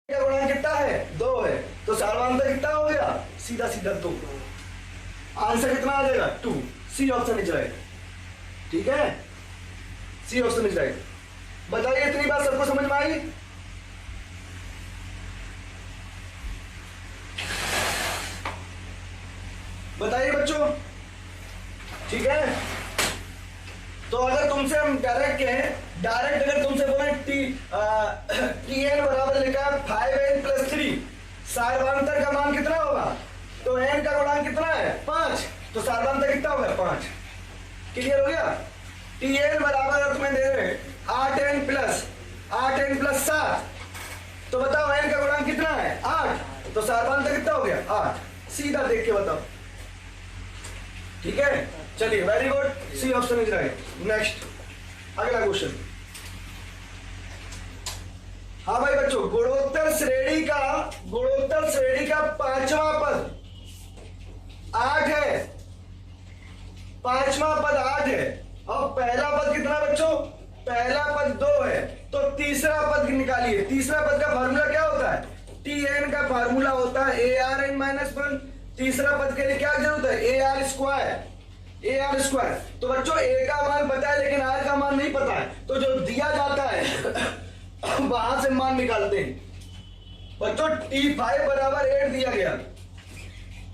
का गुणांक कितना है? 2 है। तो सार्वधातुक कितना हो गया? सीधा सीधा 2। आंसर कितना आ जाएगा? 2। C option is right. ठीक है, सी ऑप्शन इज राइट। बताइए इतनी बात सबको समझ में आई? बताइए बच्चों, ठीक है। तो अगर तुमसे हम डायरेक्ट कहें, डायरेक्ट अगर तुमसे बोले टी एन बराबर लिखा है 5n + 3, सार्वधातुक का मान कितना होगा? तो n का गुणांक कितना है? 5। तो सार्वधातुक कितना होगा? 5। क्लियर हो गया? टी एन बराबर तुम्हें दे रहे 8n + 7। तो बताओ n का गुणांक कितना है? 8। तो सार्वधातुक कितना हो गया? 8। सीधा देख के बताओ। ठीक है, चलिए, very good, C option is right. Next, अगला क्वेश्चन। हाँ भाई बच्चों, गुणोत्तर श्रेणी का 5वां पद 8 है। 5वां पद 8 है और पहला पद कितना बच्चों? पहला पद 2 है। तो तीसरा पद निकालिए। तीसरा पद का फार्मूला क्या होता है? टी एन का फार्मूला होता है ARn-1। तीसरा पद के लिए क्या जरूरत है? AR square. तो बच्चों ए का मान पता है लेकिन आर का मान नहीं पता है, तो जो दिया जाता है वहां से मान निकालते हैं। बच्चों T5 बराबर 8 दिया गया,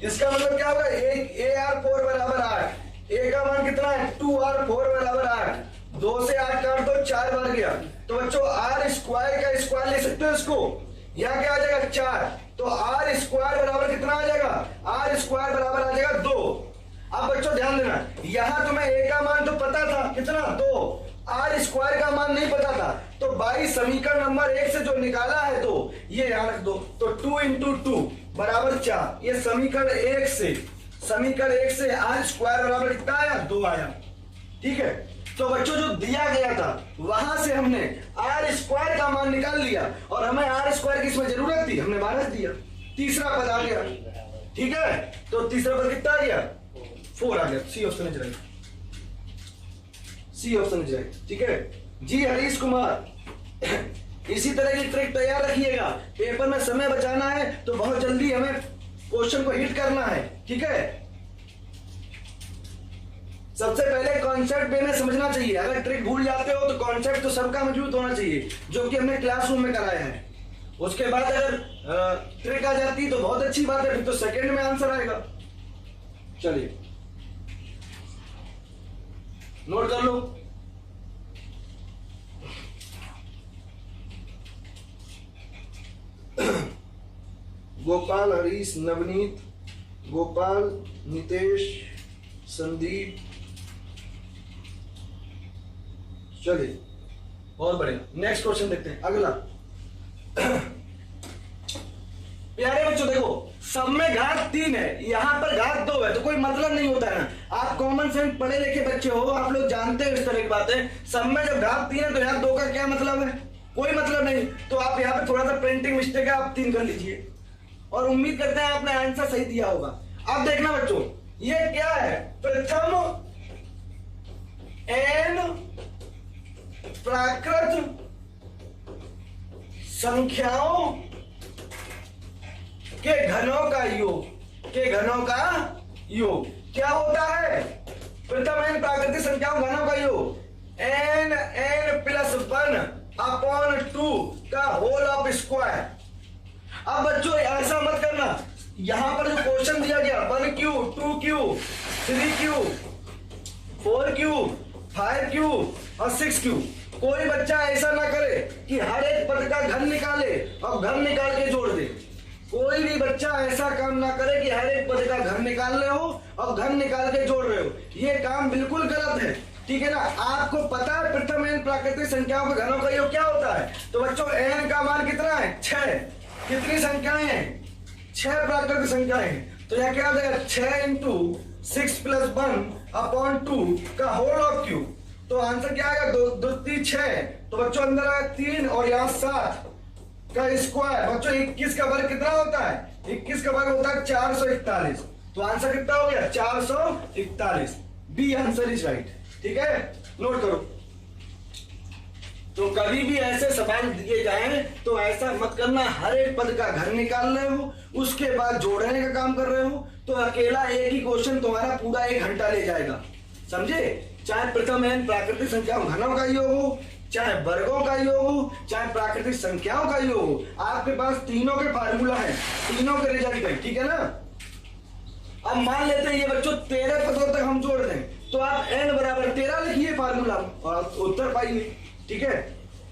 इसका मतलब क्या होगा? AR4 बराबर 8। ए का मान कितना है? 2R4 बराबर 8। 2 से 8 काट दो, 4 बार गया। तो बच्चों आर स्क्वायर का स्क्वायर ले सकते हो इसको, यहाँ क्या आ जाएगा? 4। तो आर स्क्वायर बराबर कितना आ जाएगा? आर स्क्वायर बराबर आ जाएगा 2। अब बच्चों ध्यान देना, यहां तुम्हें ए का मान तो पता था कितना? 2। आर स्क्वायर का मान नहीं पता था, तो बाई समीकरण नंबर 1 से जो निकाला है तो ये यहां रख दो। तो 2 × 2 बराबर 4। ये समीकरण 1 से आर स्क्वायर बराबर कितना आया? 2 आया। ठीक है, तो बच्चों जो दिया गया था वहां से हमने आर स्क्वायर का मान निकाल लिया और हमें आर स्क्वायर की इसमें जरूरत थी, हमने माइनस दिया। तीसरा पद आ गया। ठीक है, तो तीसरा पद कितना आ गया? 4 आ गया। C option is right. C option is right. ठीक है जी। हरीश कुमार, इसी तरह की ट्रिक तैयार रखिएगा। पेपर में समय बचाना है तो बहुत जल्दी हमें क्वेश्चन को हिट करना है। ठीक है, सबसे पहले कॉन्सेप्ट वे में समझना चाहिए। अगर ट्रिक भूल जाते हो तो कॉन्सेप्ट तो सबका मौजूद होना चाहिए, जो कि हमने क्लासरूम में कराया है। उसके बाद अगर ट्रिक आ जाती तो बहुत अच्छी बात है, फिर तो सेकंड में आंसर आएगा। चलिए नोट कर लो। गोपाल, हरीश, नवनीत, गोपाल, नितेश, संदीप। चलिए और बढ़िया, नेक्स्ट क्वेश्चन देखते हैं। अगला प्यारे बच्चों देखो, सब में घात 3 है, यहां पर घात 2 है, तो कोई मतलब नहीं होता है ना। आप कॉमन सेंस पढ़े लिखे बच्चे हो, आप लोग जानते हो इस तरह की बातें। सब में जब घात 3 है तो यहाँ 2 का क्या मतलब है? कोई मतलब नहीं। तो आप यहाँ पे थोड़ा सा प्रिंटिंग मिस्टेक है, आप 3 कर लीजिए और उम्मीद करते हैं आपने आंसर सही दिया होगा। अब देखना बच्चों, ये क्या है? प्रथम n प्राकृत संख्याओं के घनों का योग। क्या होता है? प्रथम n प्राकृतिक संख्याओं घनों का योग n +1 / 2 का होल ऑफ स्क्वायर। अब बच्चों ऐसा मत करना, यहां पर जो क्वेश्चन दिया गया 1Q 2Q 3Q 4Q 5Q और 6Q, कोई बच्चा ऐसा ना करे कि हर एक पद का घन निकाले और घन निकाल के जोड़ दे। कोई भी बच्चा ऐसा काम ना करे कि हर एक पद का घन निकाल रहे हो और घन निकाल के जोड़ रहे हो, ये काम बिल्कुल गलत है। ठीक है ना? आपको पता है प्रथम n प्राकृतिक संख्याओं के घनों का योग क्या होता है? तो बच्चों n का मान कितना है? 6। कितनी संख्याएं हैं? 6 प्राकृतिक संख्याएं हैं। तो यह क्या आ जाएगा? 6 × 6 + 1 / 2 का होल ऑफ Q। तो आंसर क्या आएगा? 2 2 3 6। तो बच्चों अंदर आया 3 और यहाँ 7 का स्क्वायर। बच्चों 21 का वर्ग कितना होता है? 21 का वर्ग होता है 441। तो आंसर कितना हो गया? 441। B answer is right. ठीक है, नोट करो। तो कभी भी ऐसे सवाल दिए जाएं तो ऐसा मत करना हर एक पद का घर निकाल रहे हो उसके बाद जोड़ने का काम कर रहे हो तो अकेला एक ही क्वेश्चन तुम्हारा पूरा 1 घंटा ले जाएगा, समझे। चाहे प्रथम एन प्राकृतिक संख्याओं घनों का योग हो, चाहे वर्गों का योग हो, चाहे प्राकृतिक संख्याओं का योग हो, आपके पास तीनों के फार्मूला है, तीनों के रिजल्ट है, ठीक है ना। अब मान लेते हैं ये बच्चों 13 पदों तक हम जोड़ दें तो आप n बराबर 13 लिखिए फार्मूला और उत्तर पाइए, ठीक है।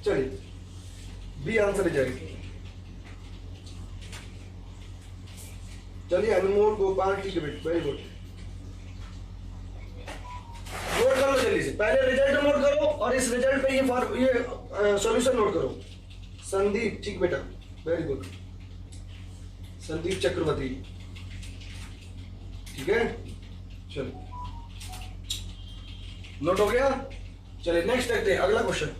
चलिए बी आंसर है जाएगी। चलिए अनमोल गोपाल, ठीक है बेटा, वेरी गुड। नोट कर लो जल्दी से, पहले रिजल्ट नोट करो और इस रिजल्ट पे ये सॉल्यूशन नोट करो। संदीप, ठीक बेटा, वेरी गुड। संदीप चक्रवर्ती, ठीक है। चलिए नोट हो गया। चलिए नेक्स्ट देखते हैं अगला क्वेश्चन।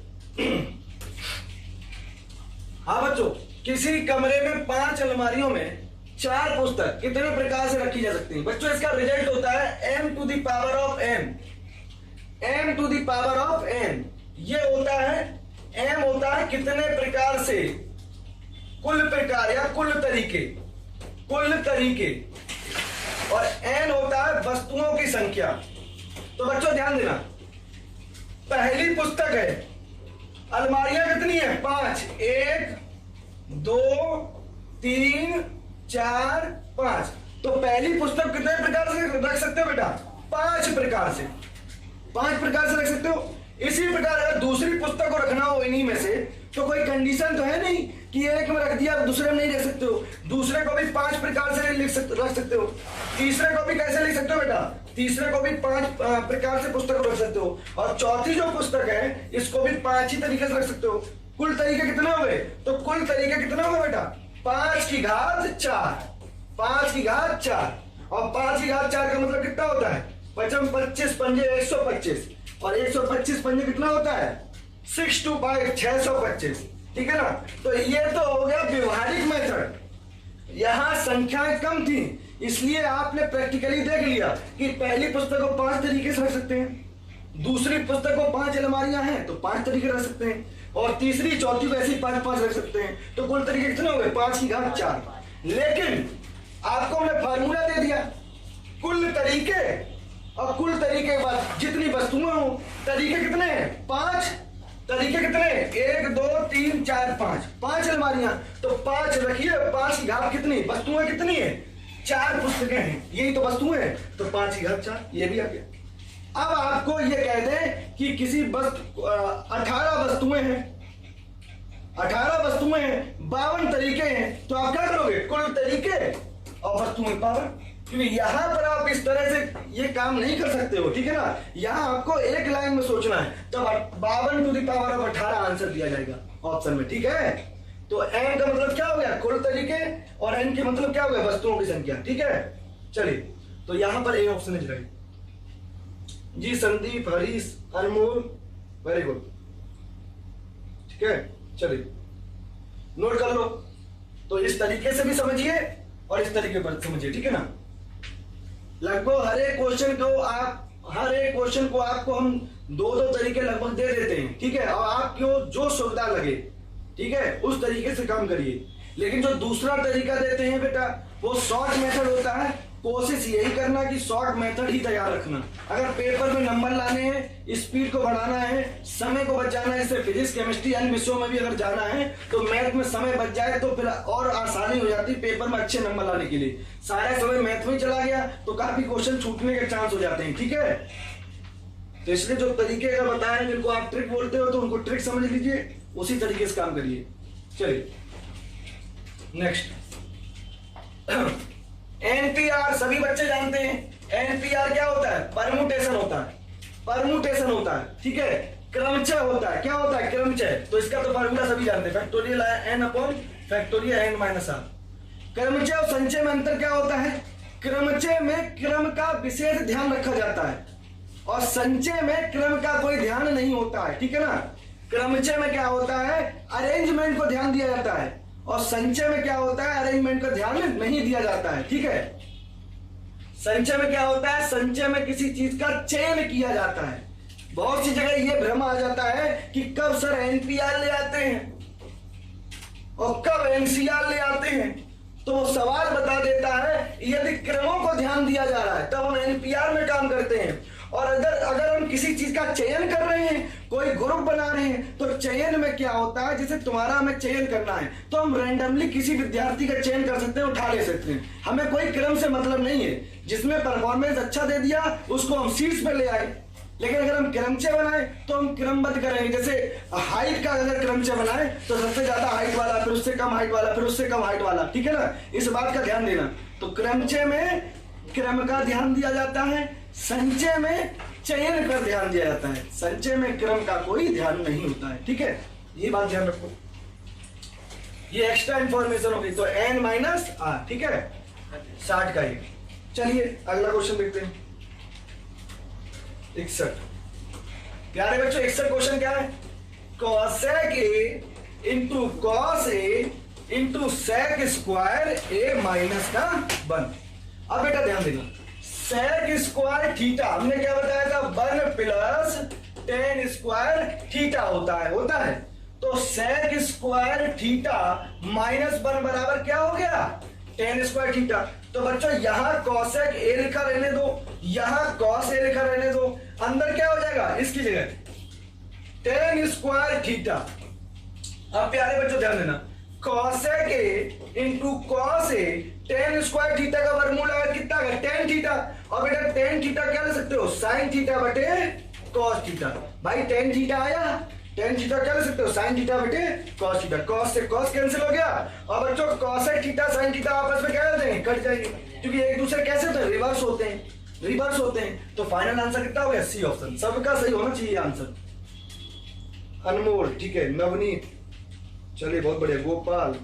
हाँ बच्चों, किसी कमरे में 5 अलमारियों में 4 पुस्तक कितने प्रकार से रखी जा सकती है। बच्चों इसका रिजल्ट होता है m to the power of n, m to the power of n। ये होता है m होता है कितने प्रकार से, कुल प्रकार या कुल तरीके, और n होता है वस्तुओं की संख्या। तो बच्चों ध्यान देना, पहली पुस्तक है, अलमारियां कितनी है 5, 1 2 3 4 5। तो पहली पुस्तक कितने प्रकार से रख सकते हो बेटा, 5 प्रकार से, 5 प्रकार से रख सकते हो। इसी प्रकार अगर दूसरी पुस्तक को रखना हो इन्हीं में से तो कोई कंडीशन तो है नहीं कि एक में रख दिया दूसरे में नहीं रख सकते हो। दूसरे को भी 5 प्रकार से रख सकते हो। तीसरे को भी कैसे लिख सकते हो बेटा, तीसरे को भी 5 प्रकार से पुस्तक रख सकते हो। और चौथी जो पुस्तक है इसको भी 5 ही तरीके से रख सकते हो। कुल तरीके कितने हो गए, तो कुल तरीके कितने हो गए बेटा 5 की घात 4, 5 की घात 4। और 5 की घात 4 का मतलब कितना होता है, 55 25 पंजे 125, और 125 पंजे कितना होता है 6 2 5 625, ठीक है ना। तो ये तो हो गया व्यवहारिक मेथड। यहां संख्याएं कम थी इसलिए आपने प्रैक्टिकली देख लिया कि पहली पुस्तक को 5 तरीके से रख सकते हैं, दूसरी पुस्तक को 5 अलमारियां हैं तो 5 तरीके रख सकते हैं, और तीसरी चौथी को ऐसे ही 5 रख सकते हैं। तो कुल तरीके कितने हो गए 5 की घात 4। लेकिन आपको हमने फार्मूला दे दिया, कुल तरीके और कुल तरीके के बाद जितनी वस्तुएं हो, तरीके कितने हैं 5, तरीके कितने 1 2 3 4 5 अलमारियां, तो 5 रखिए। 5 की घात कितनी, वस्तुएं कितनी है 4 पुस्तकें हैं, यही तो वस्तुएं हैं, तो 5 की घात 4 ये भी आ गया। अब आपको ये कह दें कि किसी 18 वस्तुएं हैं, 18 वस्तुएं हैं, 52 तरीके हैं, तो आप क्या करोगे कुल तरीके और वस्तुएं पावर। क्योंकि यहां पर आप इस तरह से ये काम नहीं कर सकते हो, ठीक है ना। यहां आपको एक लाइन में सोचना है, तब 52 to the power of 18 answer दिया जाएगा ऑप्शन में, ठीक है। तो n का मतलब क्या हो गया कुल तरीके, और n के मतलब क्या हो गया वस्तुओं की संख्या, ठीक है। चलिए तो यहां पर ए ऑप्शन इज राइट जी। संदीप, हरीश, अनमोल, वेरी गुड, ठीक है। चलिए नोट कर लो। तो इस तरीके से भी समझिए और इस तरीके पर समझिए, ठीक है ना। लगभग हर एक क्वेश्चन को आपको हम 2-2 तरीके लगभग दे देते हैं, ठीक है। और आपको जो सुविधा लगे, ठीक है, उस तरीके से काम करिए। लेकिन जो दूसरा तरीका देते हैं बेटा वो शॉर्ट मेथड होता है। कोशिश यही करना कि शॉर्ट मेथड ही तैयार रखना। अगर पेपर में नंबर लाने हैं, स्पीड को बढ़ाना है, समय को बचाना है, जैसे फिजिक्स केमिस्ट्री अन्य विषयों में भी अगर जाना है तो मैथ में समय बच जाए तो फिर और आसानी हो जाती है पेपर में अच्छे नंबर लाने के लिए। सारा समय मैथ में चला गया तो काफी क्वेश्चन छूटने के चांस हो जाते हैं, ठीक है। तो इसलिए जो तरीके अगर बताए जिनको आप ट्रिक बोलते हो तो उनको ट्रिक समझ लीजिए, उसी तरीके से काम करिए। चलिए नेक्स्ट एनपीआर सभी बच्चे जानते हैं। एनपीआर क्या होता है, परमुटेशन होता है, परमुटेशन होता है, ठीक है। क्रमचय होता है, क्या होता है क्रमचय, तो इसका तो फार्मूला सभी जानते हैं, factorial n upon factorial n minus r। क्रमचय और संचय में अंतर क्या होता है, क्रमचय में क्रम का विशेष ध्यान रखा जाता है और संचय में क्रम का कोई ध्यान नहीं होता है, ठीक है ना। क्रमचय में क्या होता है अरेंजमेंट को ध्यान दिया जाता है और संचय में क्या होता है अरेंजमेंट का ध्यान नहीं दिया जाता है, ठीक है। संचय में क्या होता है, संचय में किसी चीज का चयन किया जाता है, बहुत सी जगह ये भ्रम आ जाता है कि कब सर एनपीआर ले आते हैं और कब एनसीआर ले आते हैं, तो वो सवाल बता देता है यदि क्रमों को ध्यान दिया जा रहा है तब हम एनपीआर में काम करते हैं, और अगर हम किसी चीज का चयन कर रहे हैं, कोई ग्रुप बना रहे हैं, तो चयन में क्या होता है, जैसे तुम्हारा हमें चयन करना है तो हम रैंडमली किसी विद्यार्थी का चयन कर सकते हैं, उठा ले सकते हैं, हमें कोई क्रम से मतलब नहीं है। जिसमें परफॉर्मेंस अच्छा दे दिया उसको हम शीर्ष पे ले आए, लेकिन अगर हम क्रमचय बनाए तो हम क्रमबद्ध करेंगे। जैसे हाइट का अगर क्रमचय बनाए तो सबसे ज्यादा हाइट वाला, फिर उससे कम हाइट वाला, फिर उससे कम हाइट वाला, ठीक है ना, इस बात का ध्यान देना। तो क्रमचय में क्रम का ध्यान दिया जाता है, संचय में चयन पर ध्यान दिया जाता है, संचय में क्रम का कोई ध्यान नहीं होता है, ठीक है, ये बात ध्यान रखो। ये एक्स्ट्रा इंफॉर्मेशन होगी, तो n माइनस आर, ठीक है, 60 का ये। चलिए अगला क्वेश्चन देखते हैं, 61। प्यारे बच्चों 61 क्वेश्चन क्या है, cosec a into cos A into sec square A minus का 1। अब बेटा ध्यान देना, सेक स्क्वायर थीटा हमने क्या बताया था, 1 प्लस टेन स्क्वायर थीटा होता है, तो सेक स्क्वायर थीटा माइनस 1 बराबर क्या हो गया, टेन स्क्वायर थीटा। तो बच्चों यहां कॉसेक ए लिखा रहने दो, यहां कॉस ए लिखा रहने दो, अंदर क्या हो जाएगा इसकी जगह टेन स्क्वायर थीटा। अब प्यारे बच्चों ध्यान देना, कॉसेक ए इंटू कॉस ए, टेन स्क्वायर थीटा का वर्गमूल अगर कितना है, टेन थीटा, और बेटा टेन थीटा क्या ले सकते हो, साइन थीटा बटे कॉस थीटा। भाई टेन थीटा आया, टेन थीटा क्या ले सकते हो, साइन थीटा बटे कॉस थीटा, कॉस से कॉस कैंसिल हो गया, और बच्चों कॉसेक थीटा साइन थीटा आपस में क्या हो जाएंगे, कट जाएंगे, क्योंकि एक दूसरे कैसे होते हैं, रिवर्स होते हैं। तो फाइनल आंसर कितना हो गया, सी ऑप्शन, सबका सही होना चाहिए आंसर। अनमोल, ठीक है, नवनीत, चलिए बहुत बढ़िया, गोपाल,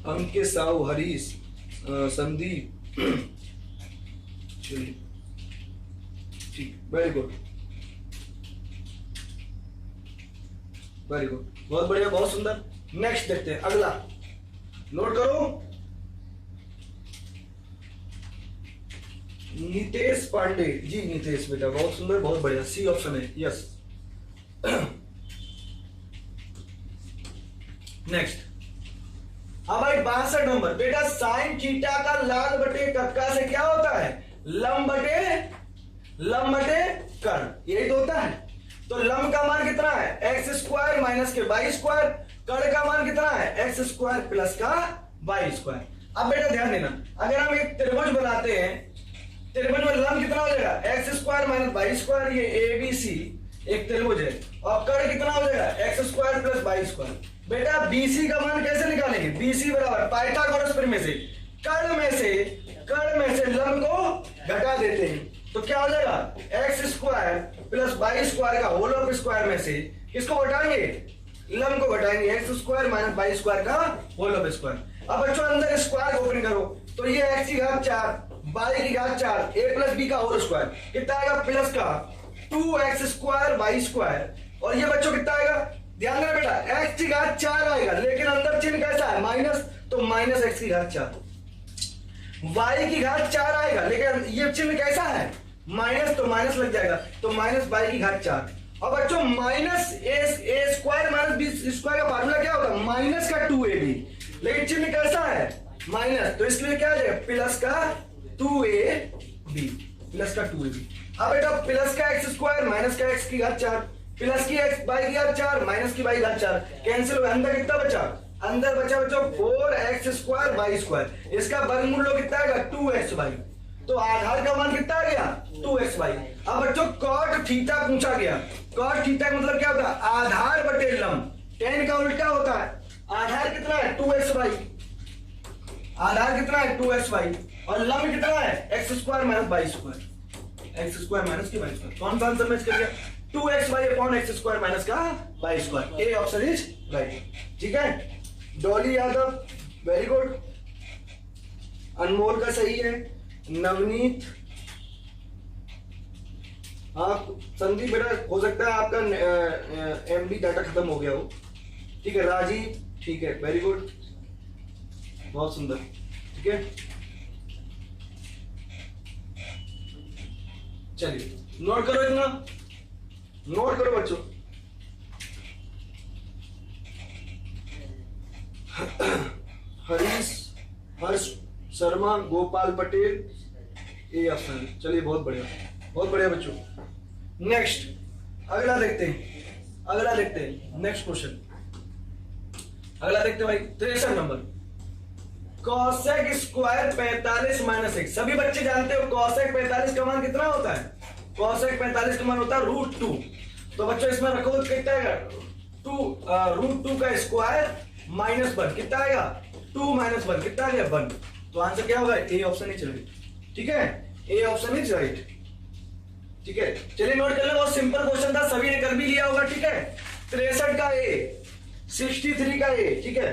अंकित, साहू, हरीश, संदीप, चलिए ठीक, वेरी गुड, बहुत बढ़िया, बहुत सुंदर। नेक्स्ट देखते हैं, अगला नोट करो, नितेश पांडे जी, नितेश बेटा बहुत सुंदर, बहुत बढ़िया, सी ऑप्शन है, यस। नेक्स्ट, अब भाई 62 नंबर, बेटा साइन थीटा का लाल बटे कक्का से क्या होता है, लंब बटे कर्ण, यही तो होता है। तो लंब का मान कितना है, एक्स स्क्वायर माइनस के वाई स्क्वायर, कर्ण का मान कितना है, एक्स स्क्वायर प्लस का वाई स्क्वायर। अब बेटा ध्यान देना, अगर हम एक त्रिभुज बनाते हैं, त्रिभुज में लंब कितना हो जाएगा, x square minus y square, ये ए बी सी एक त्रिभुज है, और कर्ण कितना हो जाएगा, x square plus y square. बेटा बीसी का मान कैसे निकालेंगे, बीसी बराबर पाइथागोरस प्रमेय से कर्ण में से लंब को घटा देते हैं, तो क्या हो जाएगा, x square plus y square का होल ऑफ स्क्वायर में से किसको घटाएंगे, लंब को घटाएंगे, x square minus y square का होल ऑफ स्क्वायर। अब बच्चों अंदर स्क्वायर ओपन करो, तो ये एक्स की घात 4 वाई की घात 4 ए प्लस बी का होल स्क्वायर कितना आएगा, प्लस का 2x स्क्वायर वाई स्क्वायर, और ये बच्चों कितना आएगा, ध्यान देना बेटा, x की घात 4 आएगा, लेकिन अंदर चिन्ह कैसा है, माइनस, तो माइनस एक्स की घात 4, y की घात 4 आएगा, लेकिन ये चिन्ह कैसा है, माइनस, तो माइनस लग जाएगा, तो माइनस y की घात 4। और बच्चों माइनस ए स्क्वायर माइनस बी स्क्वायर का फार्मूला क्या होता है, माइनस का 2ab, लेकिन चिन्ह कैसा है, माइनस, तो इसलिए क्या आ जाएगा, प्लस का 2ab, प्लस का 2ab। अब बेटा प्लस का एक्स स्क्वायर माइनस का एक्स की घात 4, प्लस की एक्स वाई की घात 4 माइनस की वाई घात 4, कैंसिल हुआ, अंदर कितना बचा, अंदर बचा बच्चों 4x स्क्वायर वाई स्क्वायर, इसका वर्गमूल कितना आएगा, 2xy, तो आधार का मान कितना आ गया, 2xy। अब बच्चों कॉट थीटा पूछा गया, कॉट थीटा का मतलब क्या होता है, आधार बटे लंब, टेन का उल्टा होता है, आधार कितना है 2xy, आधार कितना है 2xy, और लंब कितना है x square minus y square, x square minus की वाई स्क्वायर, कौन सा आंसर मैच कर गया, 2xy upon x square minus का y square, A option is right, ठीक है। डॉली यादव वेरी गुड, अनमोल का सही है, नवनीत, आप संदीप बेटा हो सकता है आपका एमडी डाटा खत्म हो गया हो, ठीक है, राजीव ठीक है, वेरी गुड, बहुत सुंदर, ठीक है। चलिए नोट करो इतना, नोट करो बच्चों। हरीश, हर्ष शर्मा, गोपाल पटेल, ये ऑप्शन। चलिए बहुत बढ़िया, बहुत बढ़िया बच्चों। नेक्स्ट अगला देखते हैं, अगला देखते हैं नेक्स्ट क्वेश्चन। अगला देखते हैं भाई 63 नंबर। Cosec square 45 minus 1। सभी बच्चे जानते हो कॉसेक 45 का मान कितना होता है? कॉसेक 45 का मान होता है √2। तो बच्चों इसमें रखो कितना आएगा? √2 का स्क्वायर माइनस 1 कितना आएगा? 2 माइनस 1 कितना आ गया? 1। तो आंसर क्या होगा? ए ऑप्शन इज राइट। ठीक है, ए ऑप्शन इज राइट। ठीक है, चलिए नोट कर ले, बहुत सिंपल क्वेश्चन था, सभी ने कर भी लिया होगा। ठीक है, 63 का ए, 63 का ए। ठीक है,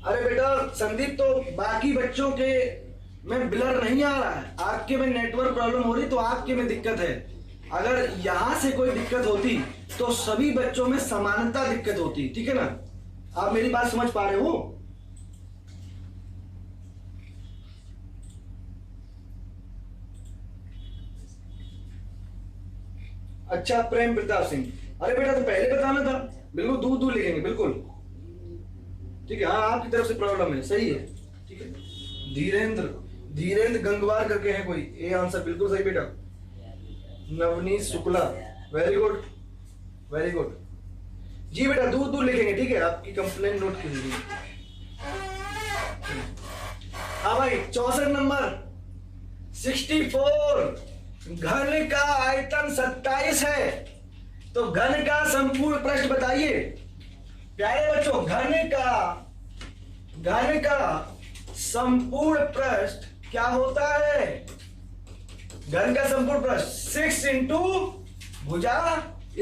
अरे बेटा संदीप, तो बाकी बच्चों के में ब्लर नहीं आ रहा है, आपके में नेटवर्क प्रॉब्लम हो रही, तो आपके में दिक्कत है। अगर यहां से कोई दिक्कत होती तो सभी बच्चों में समानता दिक्कत होती। ठीक है ना, आप मेरी बात समझ पा रहे हो? अच्छा प्रेम प्रताप सिंह, अरे बेटा तो पहले बताना था। बिल्कुल दूर दूर लिखेंगे, बिल्कुल ठीक है। हाँ आपकी तरफ से प्रॉब्लम है, सही है। ठीक है, धीरेन्द्र, धीरेन्द्र गंगवार करके है कोई, ए आंसर बिल्कुल सही बेटा। Navneet Shukla, very good, very good ji बेटा, दूर दूर लिखेंगे। ठीक है, आपकी कंप्लेंट नोट कीजिए। हाँ भाई 64 नंबर, 64। घन का आयतन 27 है, तो घन का संपूर्ण पृष्ठ बताइए प्यारे बच्चों। घन का संपूर्ण पृष्ठ क्या होता है? घन का संपूर्ण पृष्ठ 6 इंटू भुजा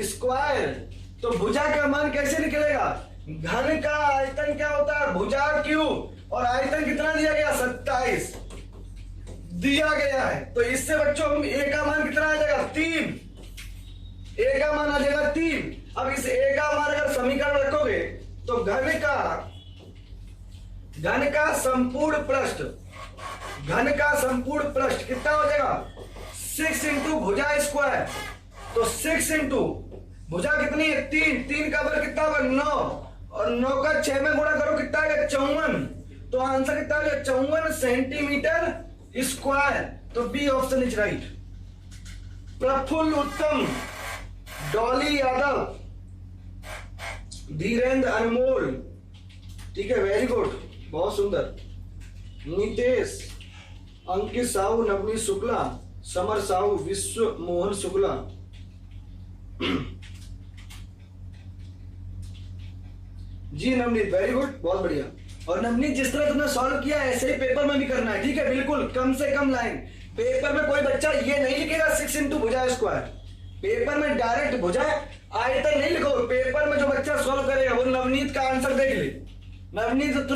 स्क्वायर। तो भुजा का मान कैसे निकलेगा? घन का आयतन क्या होता है? भुजा क्यूब, और आयतन कितना दिया गया? 27 दिया गया है। तो इससे बच्चों हम ए का मान कितना आ जाएगा? 3। ए का मान आ जाएगा 3। अब इस ए का मान अगर समीकरण रखोगे तो घन का संपूर्ण पृष्ठ, घन का संपूर्ण पृष्ठ कितना हो जाएगा? 6 इंटू भुजा स्क्वायर। तो 6 इंटू भुजा कितनी है? 3। 3 का बल कितना होगा? 9, और 9 का 6 में गुणा करो कितना आएगा? 54। तो आंसर कितना आएगा? 54 सेंटीमीटर स्क्वायर। तो B option is right. Praful Uttam, Dolly Yadav, Dhirendra अनमोल, ठीक है वेरी गुड, बहुत सुंदर। नितेश, अंकित साहू, नवनीत शुक्ला, समर साहू, विश्व मोहन शुक्ला। जी नवनीत वेरी गुड, बहुत बढ़िया। और नवनीत जिस तरह तुमने सॉल्व किया ऐसे ही पेपर में भी करना है। ठीक है, बिल्कुल कम से कम लाइन। पेपर में कोई बच्चा ये नहीं लिखेगा 6 इंटू भुजा स्क्वायर। पेपर में डायरेक्ट भुजा आयतन नहीं लिखो। पेपर में जो बच्चा सॉल्व करेगा वो नवनीत का आंसर देख ले। नवनीत तुरंत